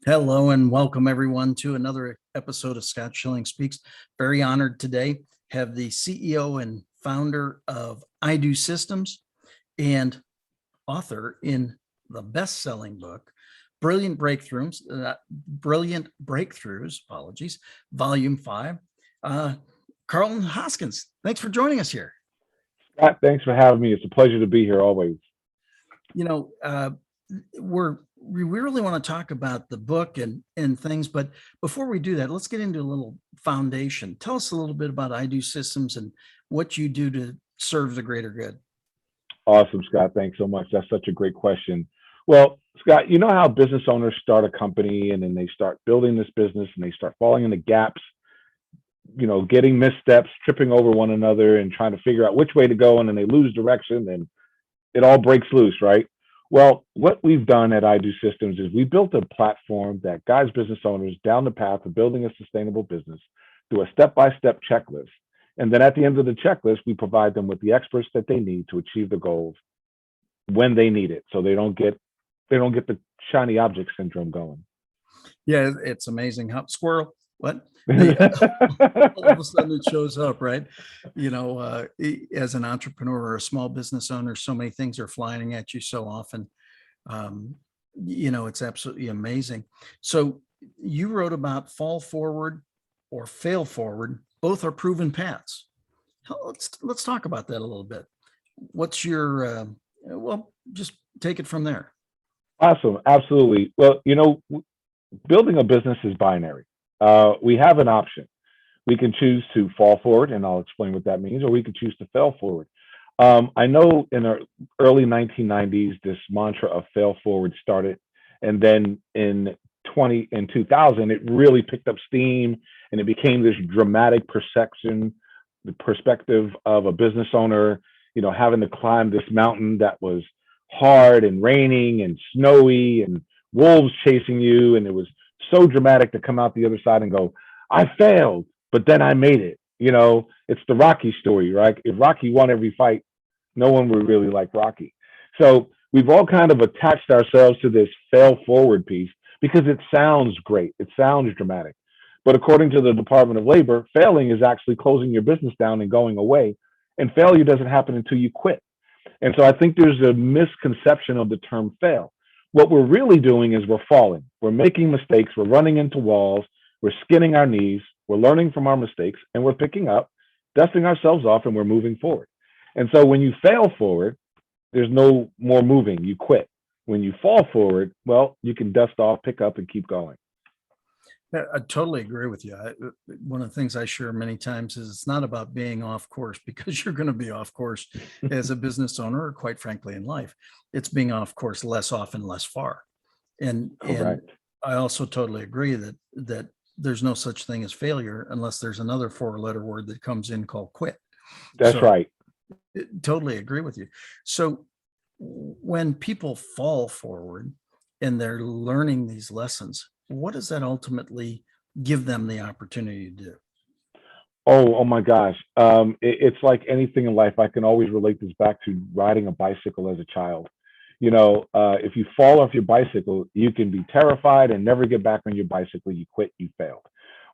Hello and welcome everyone to another episode of Scott Schilling Speaks. Very honored today have the CEO and founder of iDue Systems and author in the best-selling book, Brilliant Breakthroughs, apologies, Volume 5, Karlton Hoskins. Thanks for joining us here. Scott, thanks for having me. It's a pleasure to be here always. You know, we really want to talk about the book and things, but before we do that, let's get into a little foundation. Tell us a little bit about iDue Systems and what you do to serve the greater good. Awesome, Scott. Thanks so much. That's such a great question. Well, Scott, you know how business owners start a company and then they start building this business and they start falling into gaps, getting missteps, tripping over one another and trying to figure out which way to go, and then they lose direction and it all breaks loose, right? Well, what we've done at iDue Systems is we built a platform that guides business owners down the path of building a sustainable business through a step-by-step checklist. And then at the end of the checklist, we provide them with the experts that they need to achieve the goals when they need it, so they don't get the shiny object syndrome going. Yeah, it's amazing how squirrel. What? All of a sudden it shows up, right? As an entrepreneur or a small business owner, so many things are flying at you so often. It's absolutely amazing. So you wrote about fall forward or fail forward. Both are proven paths. Let's talk about that a little bit. What's your just take it from there. Awesome. Absolutely. Well, building a business is binary. We have an option. We can choose to fall forward, and I'll explain what that means, or we could choose to fail forward. I know in the early 1990s, this mantra of fail forward started, and then in 2000, it really picked up steam, and it became this dramatic the perspective of a business owner, having to climb this mountain that was hard and raining and snowy and wolves chasing you, and it was so dramatic to come out the other side and go, I failed, but then I made it. It's the Rocky story, right? If Rocky won every fight, no one would really like Rocky. So we've all kind of attached ourselves to this fail forward piece because it sounds great. It sounds dramatic. But according to the Department of Labor, failing is actually closing your business down and going away. And failure doesn't happen until you quit. And so I think there's a misconception of the term fail. What we're really doing is we're falling. We're making mistakes. We're running into walls. We're skinning our knees. We're learning from our mistakes, and we're picking up, dusting ourselves off, and we're moving forward. And so when you fail forward, there's no more moving. You quit. When you fall forward, well, you can dust off, pick up, and keep going. I totally agree with you. One of the things I share many times is it's not about being off course, because you're going to be off course as a business owner, or quite frankly in life. It's being off course less often, less far. And I also totally agree that there's no such thing as failure unless there's another four-letter word that comes in called quit. That's right. Totally agree with you. So when people fall forward and they're learning these lessons, what does that ultimately give them the opportunity to do? Oh my gosh. It's like anything in life. I can always relate this back to riding a bicycle as a child. If you fall off your bicycle, you can be terrified and never get back on your bicycle. You quit, you failed.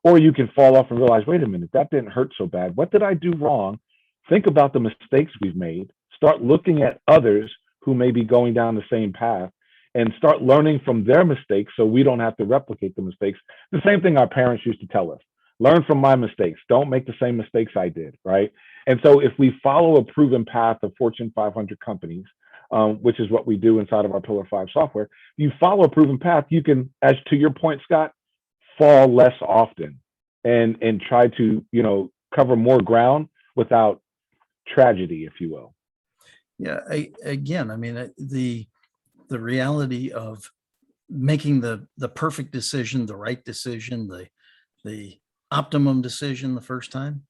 Or you can fall off and realize, wait a minute, that didn't hurt so bad. What did I do wrong? Think about the mistakes we've made. Start looking at others who may be going down the same path and start learning from their mistakes so we don't have to replicate the mistakes. The same thing our parents used to tell us. Learn from my mistakes. Don't make the same mistakes I did, right? And so if we follow a proven path of Fortune 500 companies, which is what we do inside of our Pillar 5 software, you follow a proven path, you can, as to your point, Scott, fall less often and try to, cover more ground without tragedy, if you will. Yeah. Again, I mean, the reality of making the perfect decision, the right decision, the optimum decision the first time,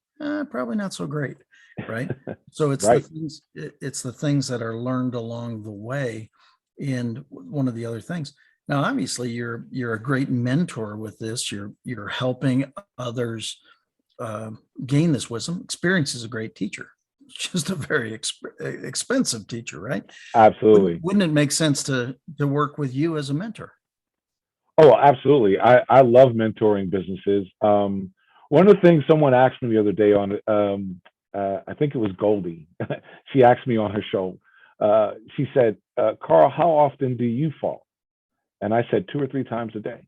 probably not so great, right? So it's Right. it's the things that are learned along the way. And one of the other things, now obviously you're a great mentor with this. You're helping others gain this wisdom. Experience is a great teacher. It's just a very expensive teacher, right? Absolutely. Wouldn't it make sense to work with you as a mentor? Oh, absolutely. I love mentoring businesses. One of the things someone asked me the other day on, I think it was Goldie. She asked me on her show. She said, "Carl, how often do you fall?" And I said 2 or 3 times a day.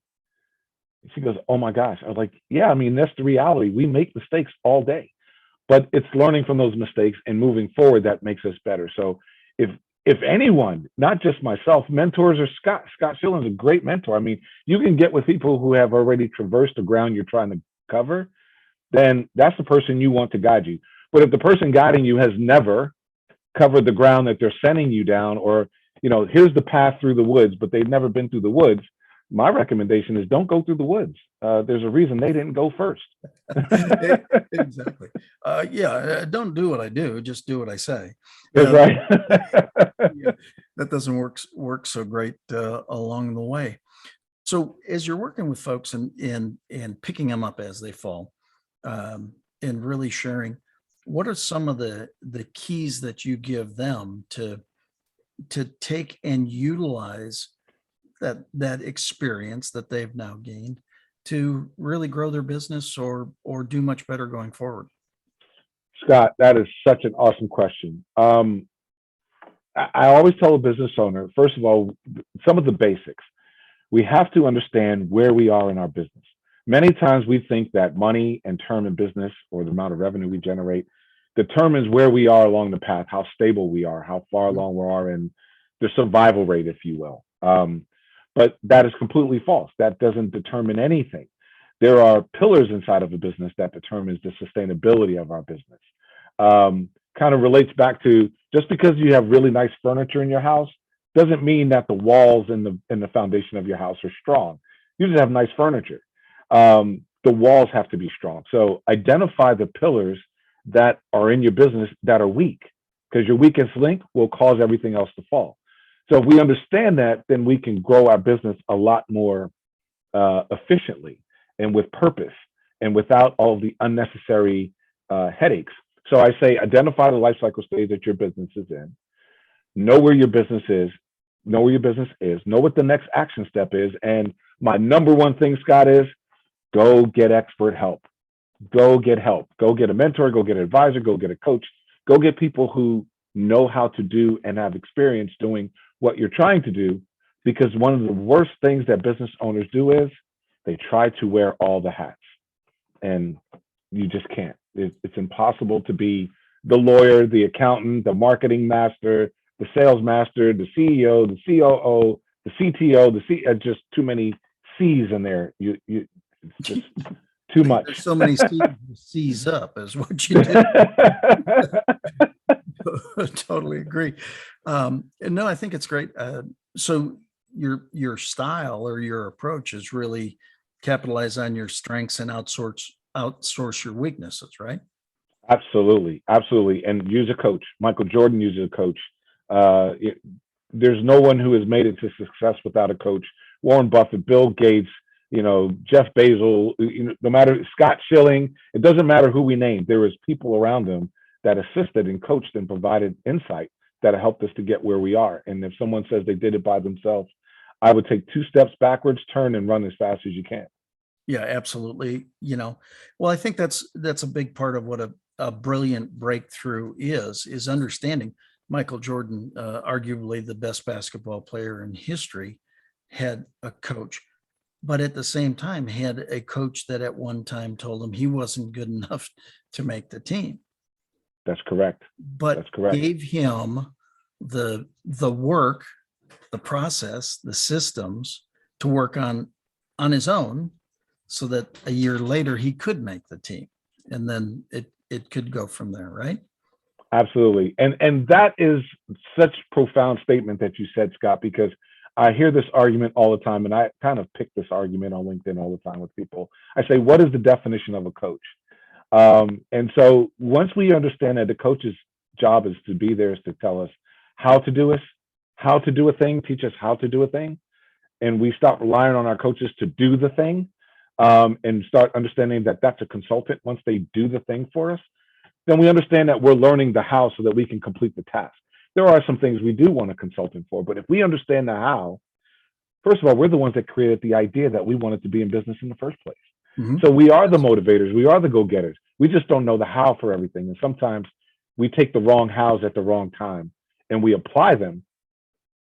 And she goes, "Oh my gosh!" I was like, "Yeah, I mean that's the reality. We make mistakes all day, but it's learning from those mistakes and moving forward that makes us better." So if if anyone, not just myself, mentors or Scott Schilling is a great mentor. I mean, you can get with people who have already traversed the ground you're trying to cover, then that's the person you want to guide you. But if the person guiding you has never covered the ground that they're sending you down, or here's the path through the woods, but they've never been through the woods, my recommendation is don't go through the woods. There's a reason they didn't go first. Exactly. Don't do what I do, just do what I say. That's Uh, right. yeah, that doesn't work so great along the way. So as you're working with folks and picking them up as they fall, and really sharing, what are some of the keys that you give them to take and utilize that experience that they've now gained to really grow their business or do much better going forward? Scott, that is such an awesome question. I always tell a business owner, first of all, some of the basics. We have to understand where we are in our business. Many times we think that money and term in business, or the amount of revenue we generate, determines where we are along the path, how stable we are, how far along we are in the survival rate, if you will. But that is completely false. That doesn't determine anything. There are pillars inside of a business that determines the sustainability of our business. Kind of relates back to, just because you have really nice furniture in your house doesn't mean that the walls and the foundation of your house are strong. You just have nice furniture. The walls have to be strong. So identify the pillars that are in your business that are weak, because your weakest link will cause everything else to fall. So if we understand that, then we can grow our business a lot more efficiently and with purpose and without all the unnecessary headaches. So I say identify the life cycle stage that your business is in, know where your business is, know what the next action step is. And my number one thing, Scott, is go get expert help. Go get help. Go get a mentor, go get an advisor, go get a coach, go get people who know how to do and have experience doing what you're trying to do. Because one of the worst things that business owners do is they try to wear all the hats, and you just can't. It's impossible to be the lawyer, the accountant, the marketing master, the sales master, the CEO, the COO, the CTO, just too many C's in there. It's just too much. There's so many C's, C's up is what you do. Totally agree. And no, I think it's great. So your style or your approach is really capitalize on your strengths and outsource your weaknesses, right? Absolutely, absolutely, and use a coach. Michael Jordan uses a coach. There's no one who has made it to success without a coach. Warren Buffett, Bill Gates, Jeff Bezos, no matter Scott Schilling, it doesn't matter who we name. There is people around them that assisted and coached and provided insight that helped us to get where we are. And if someone says they did it by themselves, I would take 2 steps backwards, turn, and run as fast as you can. Yeah, absolutely. Well, I think that's a big part of what a brilliant breakthrough is understanding Michael Jordan, arguably the best basketball player in history, had a coach, but at the same time had a coach that at one time told him he wasn't good enough to make the team. That's correct. But That's correct. gave him the work, the process, the systems to work on his own, so that a year later he could make the team, and then it could go from there, right? Absolutely. And that is such a profound statement that you said, Scott, because I hear this argument all the time, and I kind of pick this argument on LinkedIn all the time with people. I say, what is the definition of a coach? And so once we understand that the coach's job is to be there, is to tell us how to do a thing, teach us how to do a thing, and we stop relying on our coaches to do the thing, and start understanding that that's a consultant once they do the thing for us, then we understand that we're learning the how so that we can complete the task. There are some things we do want a consultant for, but if we understand the how, First of all, we're the ones that created the idea that we wanted to be in business in the first place. Mhm. So we are the motivators. We are the go-getters. We just don't know the how for everything. And sometimes we take the wrong hows at the wrong time and we apply them,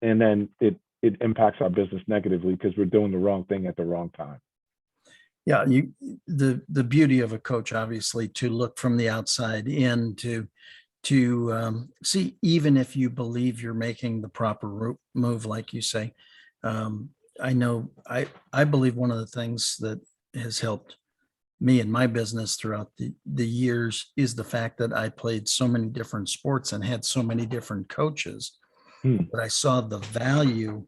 and then it impacts our business negatively because we're doing the wrong thing at the wrong time. Yeah, the beauty of a coach, obviously, to look from the outside in to see, even if you believe you're making the proper move, like you say. Um, I know I believe one of the things that has helped me in my business throughout the years is the fact that I played so many different sports and had so many different coaches, Hmm. but I saw the value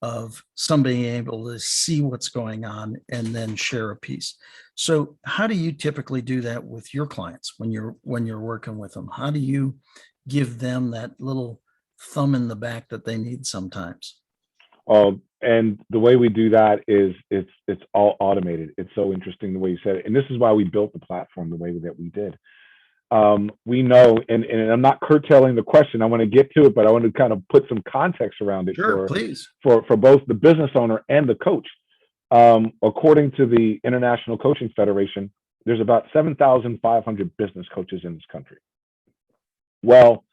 of somebody able to see what's going on and then share a piece. So how do you typically do that with your clients when you're working with them? How do you give them that little thumb in the back that they need sometimes? And the way we do that is it's all automated. It's so interesting the way you said it, and this is why we built the platform the way that we did. We know, and I'm not curtailing the question. I want to get to it, but I want to kind of put some context around it Sure, please. for both the business owner and the coach. According to the International Coaching Federation, there's about 7,500 business coaches in this country. Well,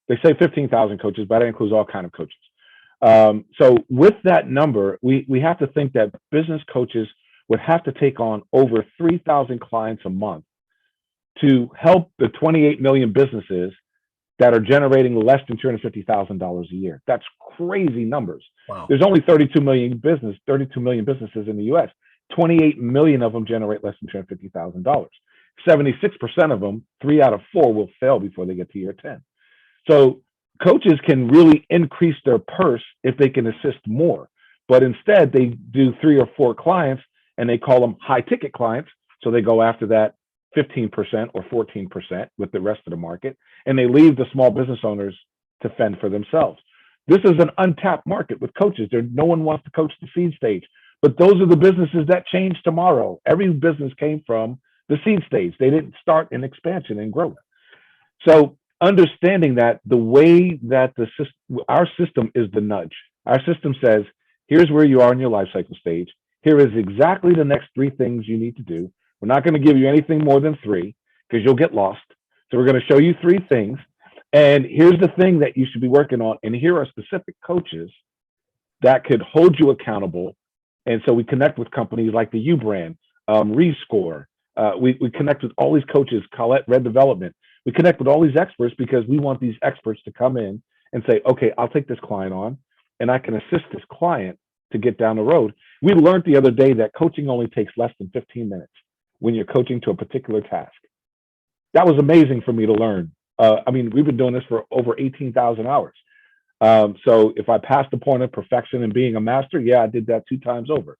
they say 15,000 coaches, but that includes all kind of coaches. So with that number, we have to think that business coaches would have to take on over 3,000 clients a month to help the 28 million businesses that are generating less than $250,000 a year. That's crazy numbers. Wow. There's only 32 million businesses in the US. 28 million of them generate less than $250,000. 76% of them, 3 out of 4, will fail before they get to year 10. So coaches can really increase their purse if they can assist more. But instead, they do 3 or 4 clients and they call them high ticket clients. So they go after that 15% or 14% with the rest of the market, and they leave the small business owners to fend for themselves. This is an untapped market with coaches. No one wants to coach the seed stage, but those are the businesses that change tomorrow. Every business came from the seed stage. They didn't start in expansion and growth. So understanding that the way that our system is the nudge. Our system says, here's where you are in your life cycle stage. Here is exactly the next 3 things you need to do. We're not going to give you anything more than 3 because you'll get lost. So we're going to show you 3 things. And here's the thing that you should be working on. And here are specific coaches that could hold you accountable. And so we connect with companies like the U brand, Rescore. We connect with all these coaches, Colette Red Development. We connect with all these experts because we want these experts to come in and say, okay, I'll take this client on and I can assist this client to get down the road. We learned the other day that coaching only takes less than 15 minutes when you're coaching to a particular task. That was amazing for me to learn. I mean, we've been doing this for over 18,000 hours. So if I passed the point of perfection and being a master, yeah, I did that 2 times over.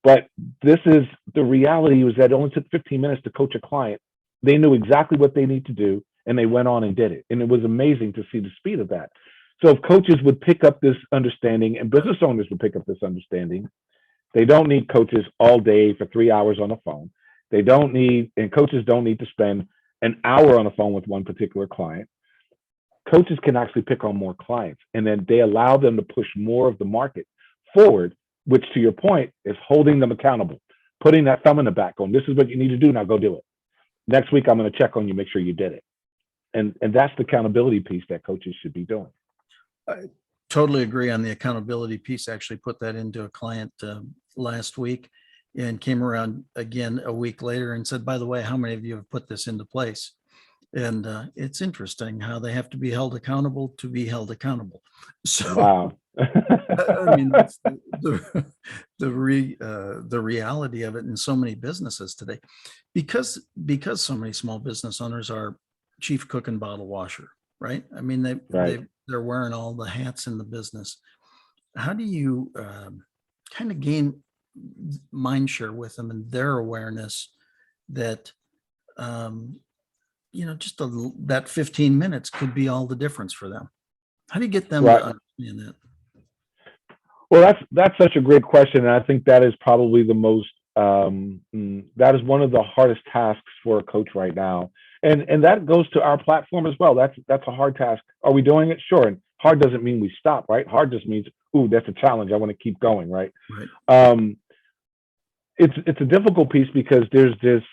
But this is the reality, was that it only took 15 minutes to coach a client. They knew exactly what they need to do, and they went on and did it. And it was amazing to see the speed of that. So if coaches would pick up this understanding and business owners would pick up this understanding, they don't need coaches all day for 3 hours on the phone. And coaches don't need to spend an hour on the phone with one particular client. Coaches can actually pick on more clients, and then they allow them to push more of the market forward, which, to your point, is holding them accountable, putting that thumb in the back on, this is what you need to do, now go do it. Next week, I'm going to check on you, make sure you did it. And that's the accountability piece that coaches should be doing. I totally agree on the accountability piece. I actually put that into a client last week and came around again a week later and said, by the way, how many of you have put this into place? And it's interesting how they have to be held accountable to be held accountable. So, Wow. I mean, that's the reality of it in so many businesses today, because so many small business owners are chief cook and bottle washer, right? I mean, they're wearing all the hats in the business. How do you kind of gain mind share with them and their awareness that just that 15 minutes could be all the difference for them? How do you get them to understand that? Well, that's such a great question, and I think that is probably the most that is one of the hardest tasks for a coach right now, and that goes to our platform as well. That's a hard task. Are we doing it? Sure. And hard doesn't mean we stop, right? Hard just means ooh, that's a challenge. I want to keep going, right? Right. Um, it's a difficult piece because there's this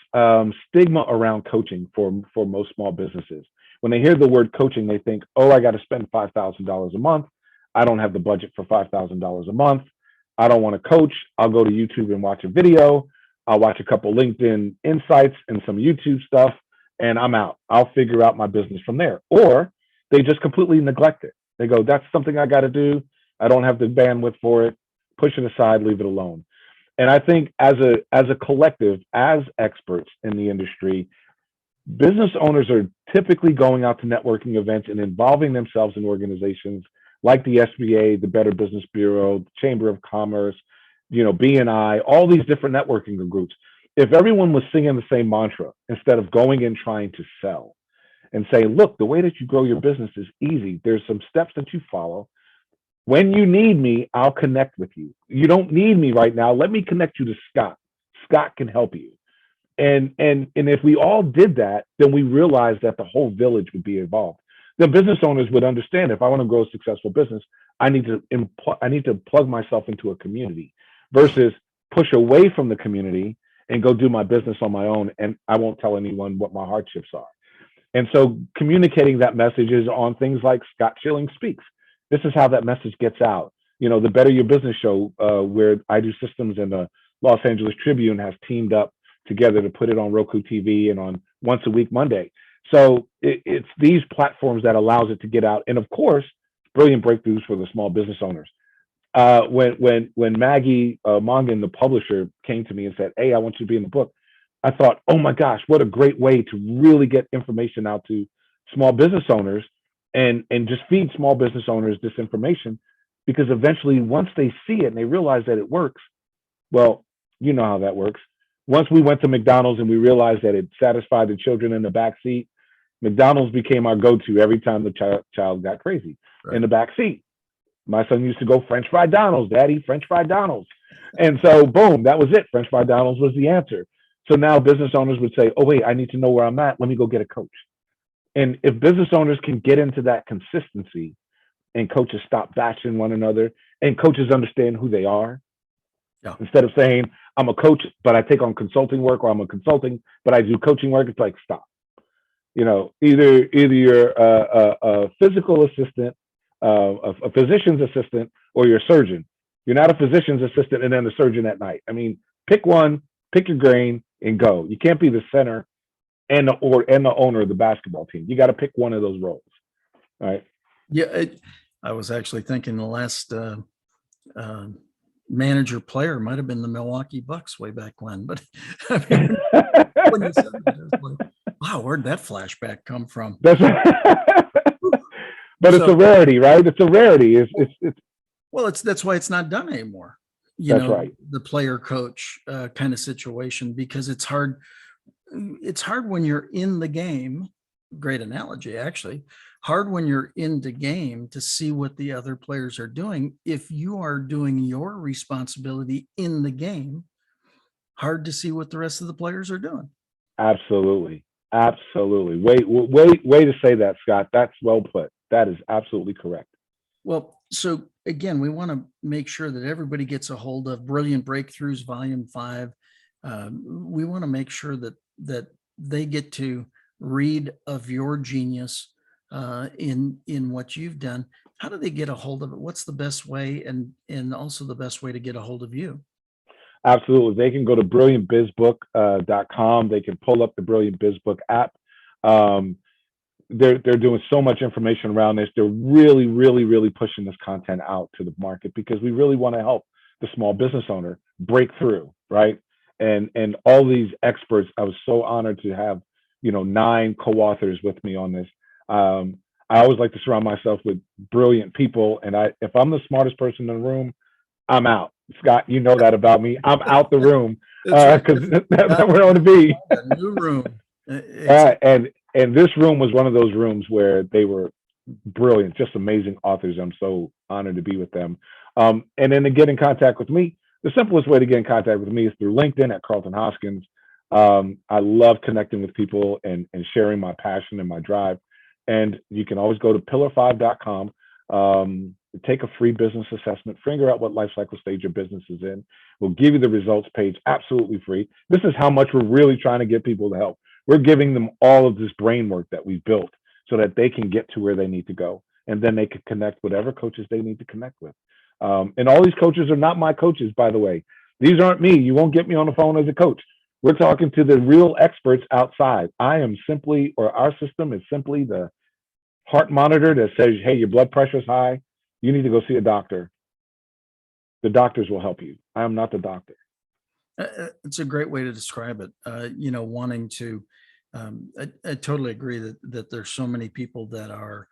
stigma around coaching for most small businesses. When they hear the word coaching, they think, oh, I got to spend $5,000 a month. I don't have the budget for $5,000 a month. I don't want to coach. I'll go to YouTube and watch a video. I'll watch a couple LinkedIn insights and some YouTube stuff, and I'm out. I'll figure out my business from there. Or they just completely neglect it. They go, that's something I got to do. I don't have the bandwidth for it. Push it aside, leave it alone. And I think as a collective, as experts in the industry, business owners are typically going out to networking events and involving themselves in organizations like the SBA, the Better Business Bureau, the Chamber of Commerce, BNI, all these different networking groups. If everyone was singing the same mantra instead of going and trying to sell and say, look, the way that you grow your business is easy. There's some steps that you follow. When you need me, I'll connect with you. You don't need me right now. Let me connect you to Scott. Scott can help you. And if we all did that, then we realized that the whole village would be involved. The business owners would understand, if I want to grow a successful business, I need to plug myself into a community versus push away from the community and go do my business on my own, and I won't tell anyone what my hardships are. And so communicating that message is on things like Scott Schilling Speaks. This is how that message gets out. The Better Your Business show, where iDue Systems and the Los Angeles Tribune has teamed up together to put it on Roku TV and on once a week Monday. So it's these platforms that allows it to get out. And of course, brilliant breakthroughs for the small business owners. When Maggie Mongan, the publisher, came to me and said, hey, I want you to be in the book, I thought, oh my gosh, what a great way to really get information out to small business owners and just feed small business owners this information, because eventually once they see it and they realize that it works, well, you know how that works. Once we went to McDonald's and we realized that it satisfied the children in the back seat, McDonald's became our go-to every time the child got crazy in the back seat. My son used to go French fried Donald's, Daddy, French fried Donald's. And so, boom, that was it. French fried Donald's was the answer. So now business owners would say, oh, wait, I need to know where I'm at. Let me go get a coach. And if business owners can get into that consistency and coaches stop bashing one another and coaches understand who they are, instead of saying, I'm a coach, but I take on consulting work, or I'm a consulting, but I do coaching work, it's like, stop. Either you're a physical assistant, a physician's assistant, or you're a surgeon. You're not a physician's assistant and then a surgeon at night. I mean, pick one, pick your grain, and go. You can't be the center and the owner of the basketball team. You got to pick one of those roles. All right. Yeah, I was actually thinking the last manager player might have been the Milwaukee Bucks way back when, but I mean, when you said that, I was like, wow, where'd that flashback come from? That's but it's a rarity, right? It's a rarity. It's well, that's why it's not done anymore. That's right. The player coach kind of situation, because it's hard. It's hard when you're in the game. Great analogy, actually. Hard when you're in the game to see what the other players are doing. If you are doing your responsibility in the game, hard to see what the rest of the players are doing. Absolutely. Way to say that, Scott. That's well put. That is absolutely correct. Well, so again, we want to make sure that everybody gets a hold of Brilliant Breakthroughs Volume 5. We want to make sure that they get to read of your genius in what you've done. How do they get a hold of it? What's the best way, and also the best way to get a hold of you? Absolutely. They can go to brilliantbizbook.com. They can pull up the Brilliant Biz Book app. They're doing so much information around this. They're really pushing this content out to the market, because we really want to help the small business owner break through, right? And all these experts, I was so honored to have 9 co-authors with me on this. I always like to surround myself with brilliant people, and if I'm the smartest person in the room, I'm out. Scott, you know that about me. I'm out the room because that's where I want to be. A new room. And this room was one of those rooms where they were brilliant, just amazing authors. I'm so honored to be with them. And then to get in contact with me, the simplest way to get in contact with me is through LinkedIn at Karlton Hoskins. I love connecting with people and sharing my passion and my drive. And you can always go to pillar5.com. take a free business assessment, figure out what life cycle stage your business is in. We'll give you the results page absolutely free. This is how much we're really trying to get people to help. We're giving them all of this brain work that we've built so that they can get to where they need to go. And then they can connect whatever coaches they need to connect with. And all these coaches are not my coaches, by the way. These aren't me. You won't get me on the phone as a coach. We're talking to the real experts outside. I am simply, or our system is simply the heart monitor that says, hey, your blood pressure is high. You need to go see a doctor. The doctors will help you. I am not the doctor. It's a great way to describe it. Wanting to, I totally agree that there's so many people that are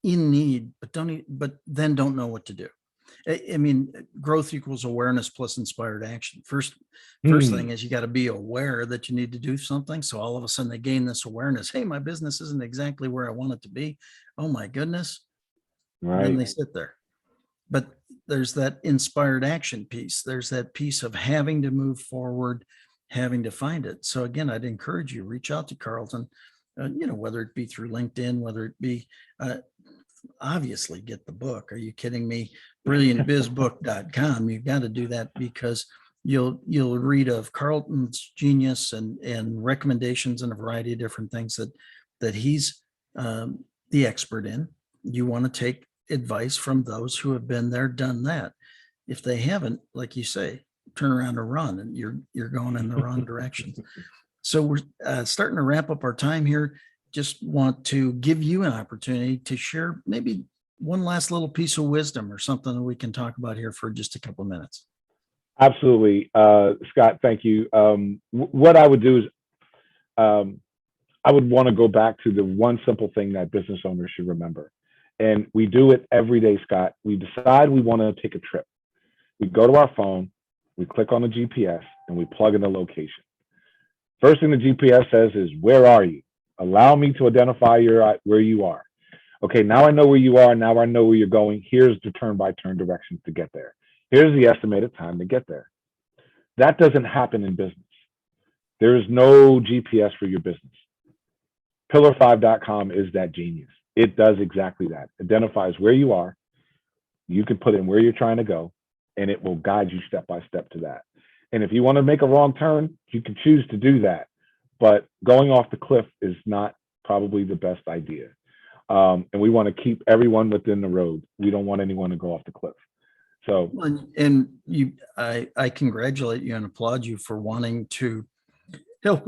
in need, but then don't know what to do. I mean, growth equals awareness plus inspired action. First thing is you got to be aware that you need to do something. So all of a sudden they gain this awareness. Hey, my business isn't exactly where I want it to be. Oh my goodness. Right. And they sit there. But there's that inspired action piece. There's that piece of having to move forward, having to find it. So again, I'd encourage you, reach out to Karlton, whether it be through LinkedIn, whether it be, obviously get the book. Are you kidding me? BrilliantBizBook.com. You've got to do that because you'll read of Karlton's genius and recommendations and a variety of different things that he's the expert in. You want to take advice from those who have been there, done that. If they haven't, like you say, turn around and run, and you're going in the wrong direction. So we're starting to wrap up our time here. Just want to give you an opportunity to share maybe one last little piece of wisdom or something that we can talk about here for just a couple of minutes. Absolutely. Scott, thank you. What I would do is I would want to go back to the one simple thing that business owners should remember. And we do it every day, Scott. We decide we want to take a trip. We go to our phone, we click on the GPS, and we plug in the location. First thing the GPS says is, where are you? Allow me to identify where you are. Okay, now I know where you are. Now I know where you're going. Here's the turn-by-turn directions to get there. Here's the estimated time to get there. That doesn't happen in business. There is no GPS for your business. Pillar5.com is that genius. It does exactly that. Identifies where you are. You can put in where you're trying to go, and it will guide you step by step to that. And if you want to make a wrong turn, you can choose to do that. But going off the cliff is not probably the best idea. And we want to keep everyone within the road. We don't want anyone to go off the cliff. So, and I congratulate you and applaud you for wanting to help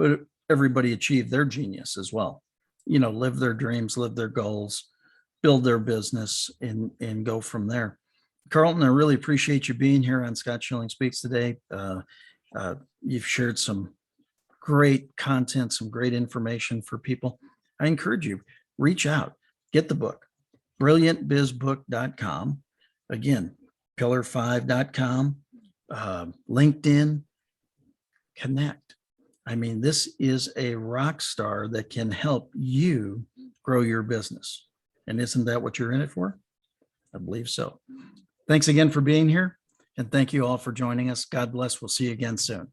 everybody achieve their genius as well. Live their dreams, live their goals, build their business, and go from there. Karlton, I really appreciate you being here on Scott Schilling Speaks today. You've shared some great content, some great information for people. I encourage you, reach out, get the book, brilliantbizbook.com. Again, pillar5.com, LinkedIn, connect. I mean, this is a rock star that can help you grow your business. And isn't that what you're in it for? I believe so. Thanks again for being here. And thank you all for joining us. God bless. We'll see you again soon.